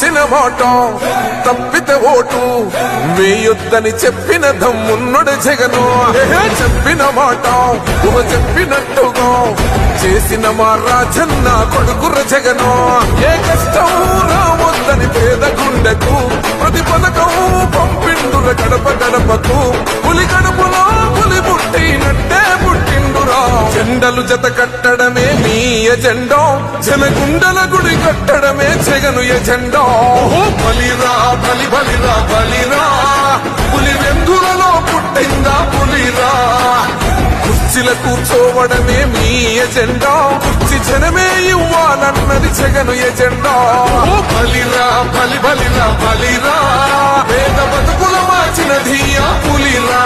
ఇచ్చిన మాట తప్పితే ఓటు వేయొద్దని చెప్పిన దమ్మున్నడు జగను. చెప్పిన మాట చెప్పినట్టుగా చేసిన మా రాజన్న కొడుకుర జగను. ఏ కష్టం రావద్దని పేద గుండెకు ప్రతి పథకం పంపిండుర గడప గడపకు. పులి గడపలో పులి పుట్టినట్టే పుట్టిండురా. జెండలు జత కట్టడమే మీ ఎజెండా, జనగుండల గుడి కట్టడమే జగను ఎజెండా. బలిరా బలి బలిరా బలిరా, పులి వెందులలో పుట్టిందా పులిరా. కుర్చీల కూర్చోవడమే మీ ఎజెండా, కుర్చీ జనమే ఇవ్వాలన్నది జగను ఎజెండా. బలిరా బలి బలిరా బలిరా, పేద బతుకుల మార్చినది ఆ పులిరా.